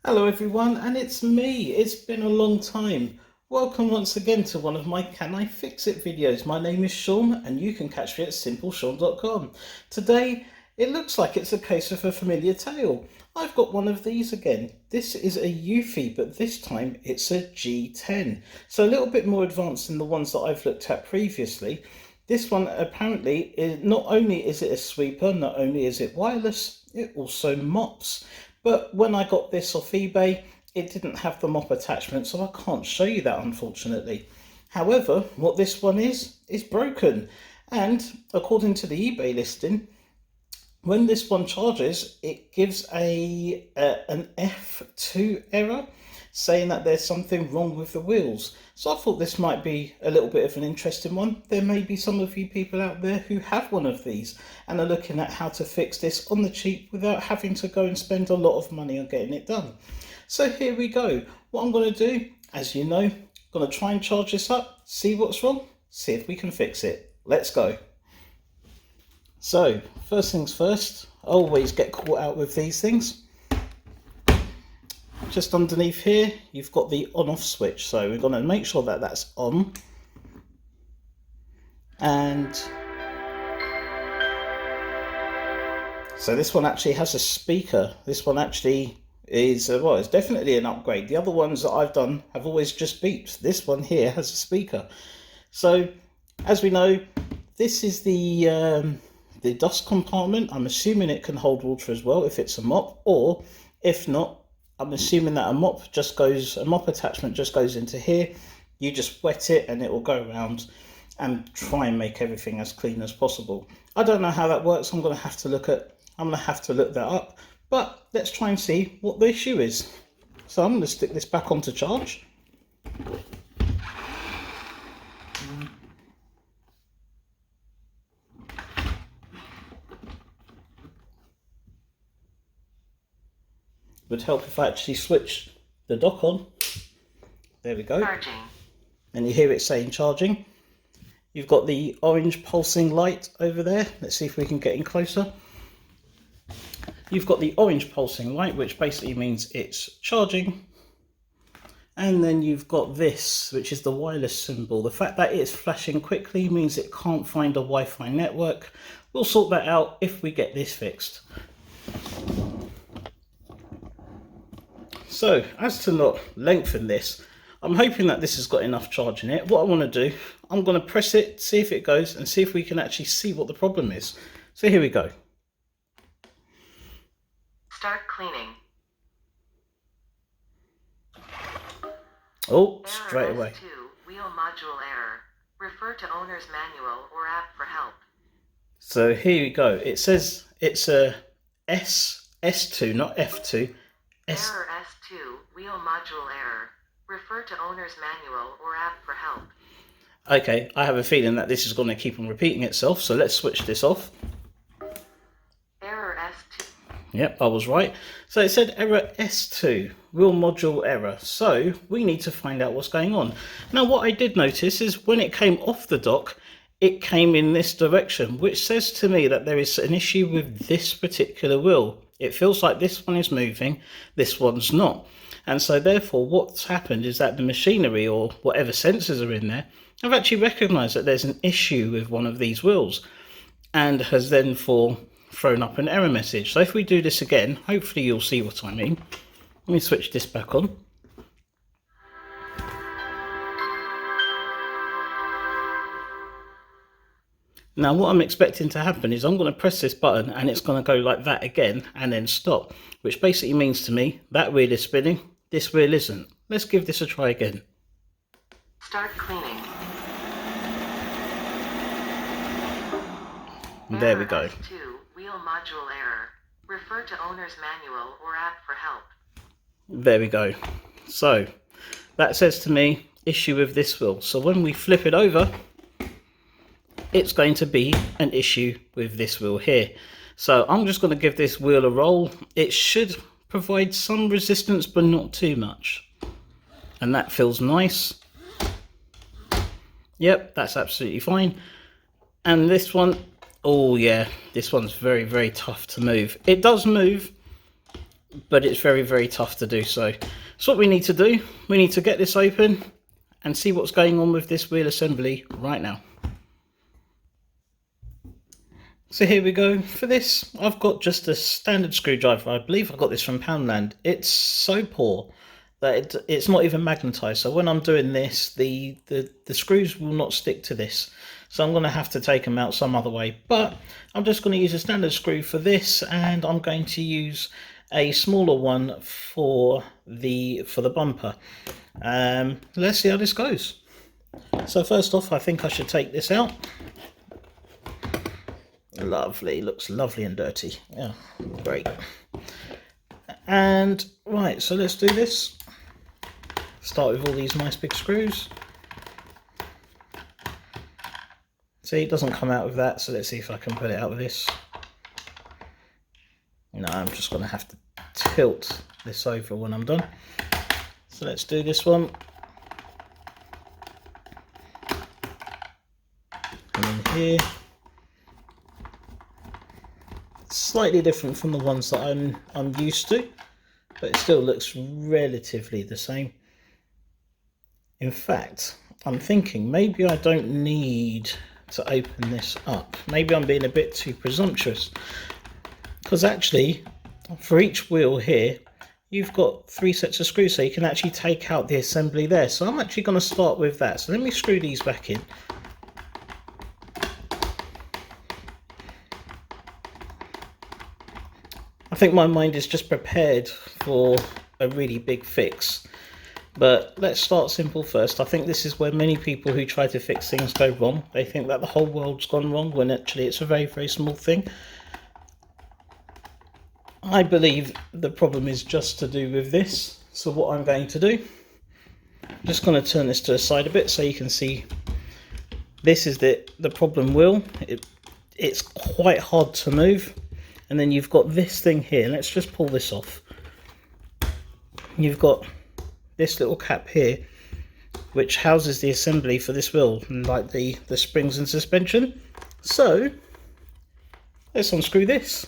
Hello everyone, and it's me. It's been a long time. Welcome once again to one of my Can I Fix It videos. My name is Sean and you can catch me at simplesean.com. Today it looks like it's a case of a familiar tale. I've got one of these again. This is a Eufy, but this time it's a G10. So a little bit more advanced than the ones that I've looked at previously. This one apparently, not only is it a sweeper, not only is it wireless, it also mops. But when I got this off eBay, it didn't have the mop attachment, so I can't show you that, unfortunately. However, what this one is broken. And according to the eBay listing, when this one charges, it gives an F2 error, saying that there's something wrong with the wheels. So I thought this might be a little bit of an interesting one. There may be some of you people out there who have one of these and are looking at how to fix this on the cheap without having to go and spend a lot of money on getting it done. So here we go. What I'm going to do, as you know, I'm going to try and charge this up, see what's wrong, see if we can fix it. Let's go. So first things first, I always get caught out with these things. Just underneath here, you've got the on-off switch, so we're going to make sure that that's on. And so this one actually has a speaker. This one actually is, well, it's definitely an upgrade. The other ones that I've done have always just beeped. This one here has a speaker. So, as we know, this is the dust compartment. I'm assuming it can hold water as well if it's a mop, or if not, I'm assuming that a mop attachment just goes into here. You just wet it and it will go around and try and make everything as clean as possible. I don't know how that works. I'm going to have to look that up, but let's try and see what the issue is. So I'm going to stick this back onto charge. Would help if I actually switch the dock on. There we go. Charging. And you hear it saying charging. You've got the orange pulsing light over there. Let's see if we can get in closer. You've got the orange pulsing light, which basically means it's charging. And then you've got this, which is the wireless symbol. The fact that it's flashing quickly means it can't find a Wi-Fi network. We'll sort that out if we get this fixed. So, as to not lengthen this, I'm hoping that this has got enough charge in it. What I want to do, I'm going to press it, see if it goes, and see if we can actually see what the problem is. So here we go. Start cleaning. Oh, straight away. S2, wheel module error. Refer to owner's manual or app for help. So here we go. It says it's a S2, not F2. Error S2, wheel module error. Refer to owner's manual or app for help. Okay, I have a feeling that this is going to keep on repeating itself, so let's switch this off. Error S2. Yep, I was right. So it said error S2, wheel module error. So we need to find out what's going on. Now what I did notice is when it came off the dock, it came in this direction, which says to me that there is an issue with this particular wheel. It feels like this one is moving, this one's not. And so therefore what's happened is that the machinery or whatever sensors are in there have actually recognised that there's an issue with one of these wheels and has then thrown up an error message. So if we do this again, hopefully you'll see what I mean. Let me switch this back on. Now what I'm expecting to happen is I'm going to press this button and it's going to go like that again and then stop, which basically means to me that wheel is spinning, this wheel isn't. Let's give this a try again. Start cleaning. There we go. Error S2, wheel module error. Refer to owner's manual or app for help. There we go. So that says to me issue with this wheel. So when we flip it over, it's going to be an issue with this wheel here. So I'm just going to give this wheel a roll. It should provide some resistance, but not too much. And that feels nice. Yep, that's absolutely fine. And this one, oh yeah, this one's very, very tough to move. It does move, but it's very, very tough to do so. So what we need to do, we need to get this open and see what's going on with this wheel assembly right now. So here we go. For this, I've got just a standard screwdriver. I believe I got this from Poundland. It's so poor that it's not even magnetized. So when I'm doing this, the screws will not stick to this. So I'm going to have to take them out some other way. But I'm just going to use a standard screw for this, and I'm going to use a smaller one for the bumper. Let's see how this goes. So first off, I think I should take this out. Lovely, looks lovely and dirty. Yeah, great. And right, so let's do this. Start with all these nice big screws. See, it doesn't come out with that, so let's see if I can put it out with this. No, I'm just going to have to tilt this over when I'm done. So let's do this one. And then here. Slightly different from the ones that I'm used to, but it still looks relatively the same. In fact, I'm thinking maybe I don't need to open this up. Maybe I'm being a bit too presumptuous, because actually for each wheel here you've got 3 sets of screws, so you can actually take out the assembly there. So I'm actually going to start with that. So let me screw these back in. I think my mind is just prepared for a really big fix, but let's start simple first. I think this is where many people who try to fix things go wrong. They think that the whole world's gone wrong when actually it's a very, very small thing. I believe the problem is just to do with this. So what I'm going to do, I'm just going to turn this to the side a bit so you can see this is the problem wheel. It's quite hard to move. And then you've got this thing here. Let's just pull this off. You've got this little cap here, which houses the assembly for this wheel, like the springs and suspension. So let's unscrew this.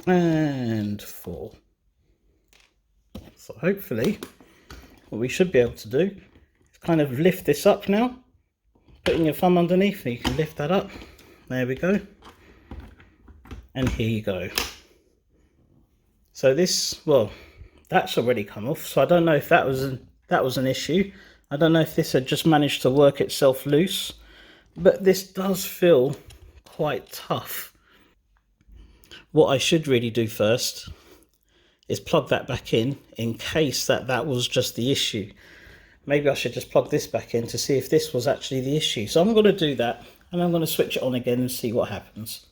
And 4. So hopefully what we should be able to do is kind of lift this up now. Putting your thumb underneath, and you can lift that up. There we go. And here you go. So this, well, that's already come off. So I don't know if that was an issue. I don't know if this had just managed to work itself loose, but this does feel quite tough. What I should really do first is plug that back in case that was just the issue. Maybe I should just plug this back in to see if this was actually the issue. So I'm going to do that, and I'm going to switch it on again and see what happens.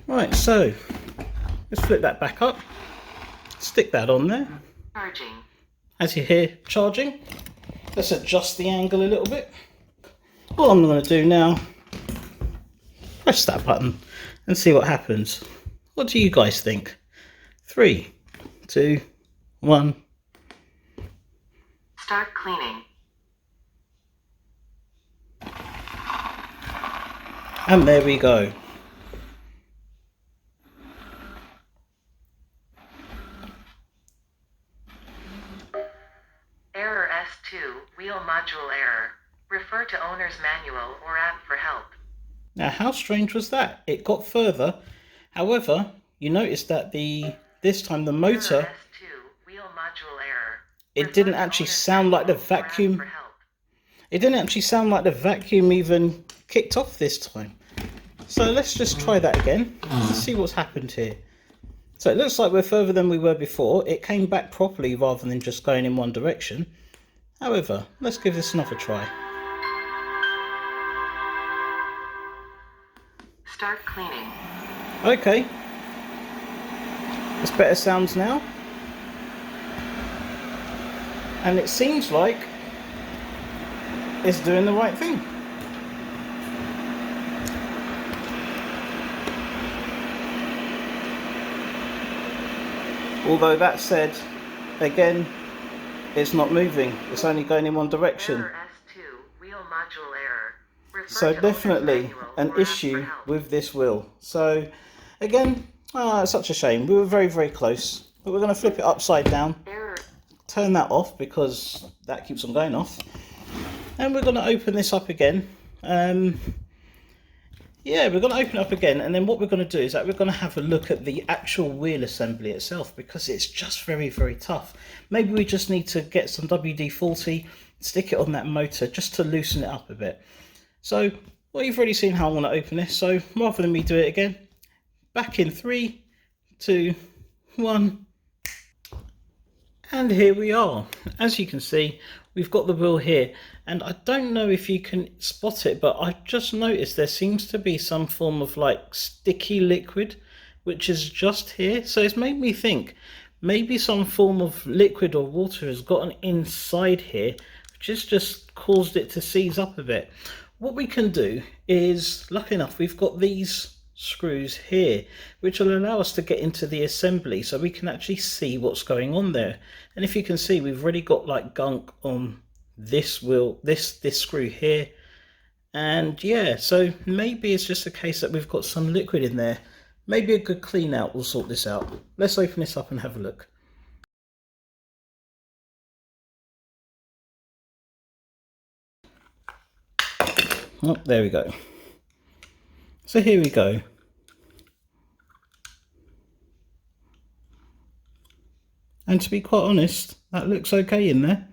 Right, so let's flip that back up, stick that on there. Charging. As you hear, charging. Let's adjust the angle a little bit. What I'm going to do now, press that button and see what happens. What do you guys think? 3, 2, 1. Start cleaning. And there we go. Error S2, wheel module error. Refer to owner's manual or app for help. Now, how strange was that? It got further. However, you notice that this time the motor, Error S2, wheel module error. it didn't actually sound like the vacuum. It didn't actually sound like the vacuum even kicked off this time. So let's just try that again. Let's see what's happened here. So it looks like we're further than we were before. It came back properly rather than just going in one direction. However, let's give this another try. Start cleaning. Okay. It's better sounds now. And it seems like it's doing the right thing. Although that said, again, it's not moving. It's only going in one direction. Error S2, wheel module error. So to owner's definitely manual an or ask for issue help. with this wheel. So again, it's such a shame. We were very, very close. But we're going to flip it upside down, Error. turn that off because that keeps on going off. And we're going to open this up again. Yeah, we're going to open it up again, and then what we're going to do is that we're going to have a look at the actual wheel assembly itself, because it's just very, very tough. Maybe we just need to get some WD-40, stick it on that motor just to loosen it up a bit. So, well, you've already seen how I want to open this, so rather than me do it again, back in 3, 2, 1. And here we are. As you can see, we've got the wheel here, and I don't know if you can spot it, but I've just noticed there seems to be some form of like sticky liquid which is just here. So it's made me think maybe some form of liquid or water has gotten inside here, which has just caused it to seize up a bit. What we can do is, lucky enough, we've got these screws here which will allow us to get into the assembly so we can actually see what's going on there. And if you can see, we've already got like gunk on this wheel, this screw here, and yeah, so maybe it's just a case that we've got some liquid in there. Maybe a good clean out will sort this out. Let's open this up and have a look. Oh, there we go. So here we go. And to be quite honest, that looks okay in there.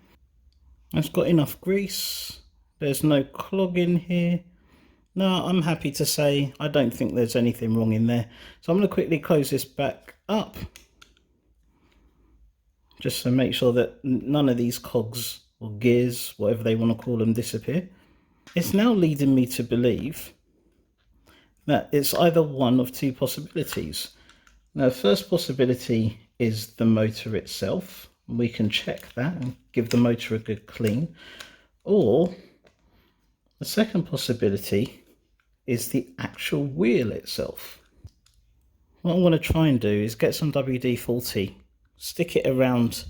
It's got enough grease. There's no clog in here. No, I'm happy to say I don't think there's anything wrong in there. So I'm going to quickly close this back up, just to make sure that none of these cogs or gears, whatever they want to call them, disappear. It's now leading me to believe that it's either one of two possibilities. Now, the first possibility is the motor itself. We can check that and give the motor a good clean. Or the second possibility is the actual wheel itself. What I'm going to try and do is get some WD-40, stick it around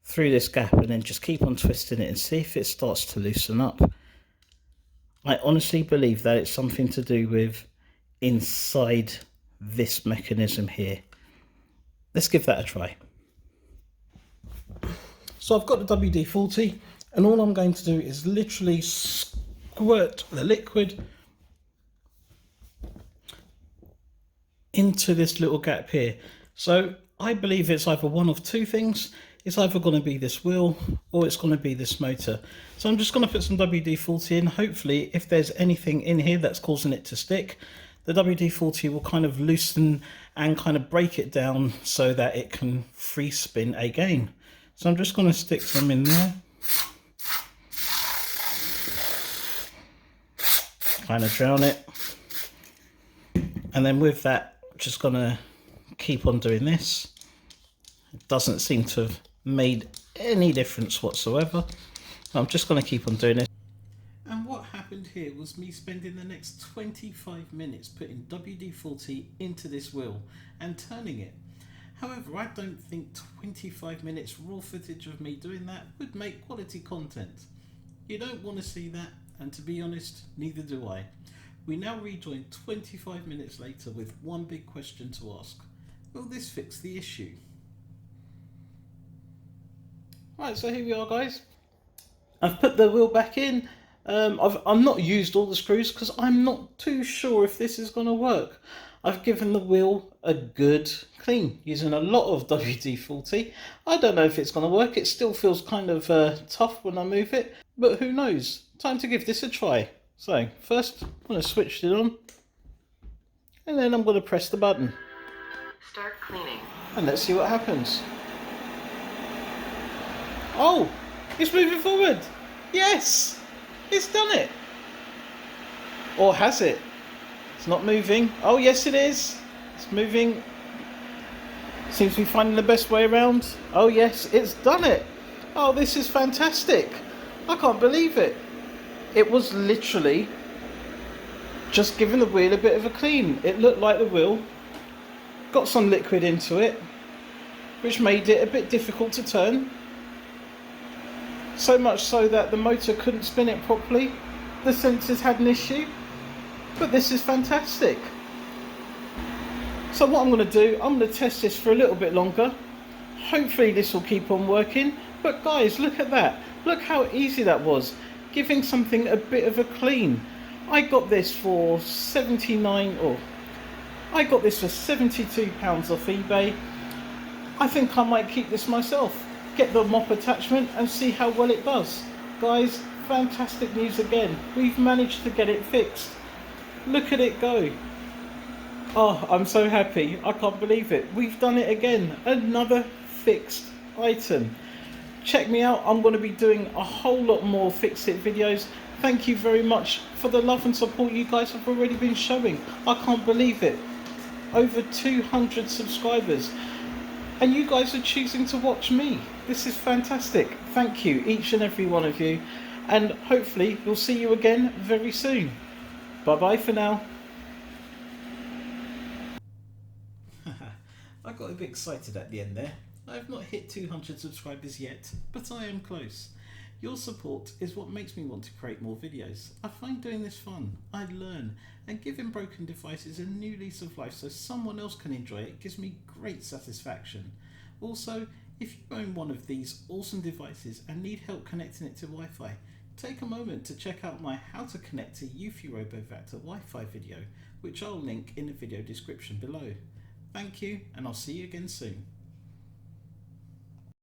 through this gap, and then just keep on twisting it and see if it starts to loosen up. I honestly believe that it's something to do with inside this mechanism here. Let's give that a try. So I've got the WD-40, and all I'm going to do is literally squirt the liquid into this little gap here. So I believe it's either one of two things. It's either going to be this wheel or it's going to be this motor. So I'm just going to put some WD-40 in. Hopefully, if there's anything in here that's causing it to stick, the WD-40 will kind of loosen and kind of break it down so that it can free spin again. So I'm just going to stick some in there. Kind of drown it. And then with that, just going to keep on doing this. It doesn't seem to have made any difference whatsoever. I'm just going to keep on doing it. And what happened here was me spending the next 25 minutes putting WD-40 into this wheel and turning it. However, I don't think 25 minutes raw footage of me doing that would make quality content. You don't want to see that, and to be honest, neither do I. We now rejoin 25 minutes later with one big question to ask. Will this fix the issue? Right, so here we are, guys. I've put the wheel back in. I've not used all the screws because I'm not too sure if this is going to work. I've given the wheel a good clean using a lot of WD-40. I don't know if it's going to work. It still feels kind of tough when I move it, but who knows? Time to give this a try. So first I'm going to switch it on, and then I'm going to press the button. Start cleaning. And let's see what happens. Oh, it's moving forward. Yes, it's done it. Or has it? It's not moving. Oh, yes, it is. It's moving. Seems to be finding the best way around. Oh, yes, it's done it. Oh, this is fantastic. I can't believe it. It was literally just giving the wheel a bit of a clean. It looked like the wheel got some liquid into it, which made it a bit difficult to turn. So much so that the motor couldn't spin it properly. the sensors had an issue, but this is fantastic. So what I'm going to do, I'm going to test this for a little bit longer. Hopefully this will keep on working. But guys, look at that. Look how easy that was. Giving something a bit of a clean. I got this for £72 off eBay. I think I might keep this myself. Get the mop attachment and see how well it does. Guys, fantastic news again. We've managed to get it fixed. Look at it go. Oh, I'm so happy. I can't believe it. We've done it again. Another fixed item. Check me out. I'm going to be doing a whole lot more fix-it videos. Thank you very much for the love and support you guys have already been showing. I can't believe it. Over 200 subscribers. And you guys are choosing to watch me. This is fantastic. Thank you, each and every one of you. And hopefully we'll see you again very soon. Bye-bye for now. I got a bit excited at the end there. I have not hit 200 subscribers yet, but I am close. Your support is what makes me want to create more videos. I find doing this fun, I learn, and giving broken devices a new lease of life so someone else can enjoy it gives me great satisfaction. Also, if you own one of these awesome devices and need help connecting it to Wi-Fi, take a moment to check out my How to Connect a Eufy RoboVac to Wi-Fi video, which I'll link in the video description below. Thank you, and I'll see you again soon.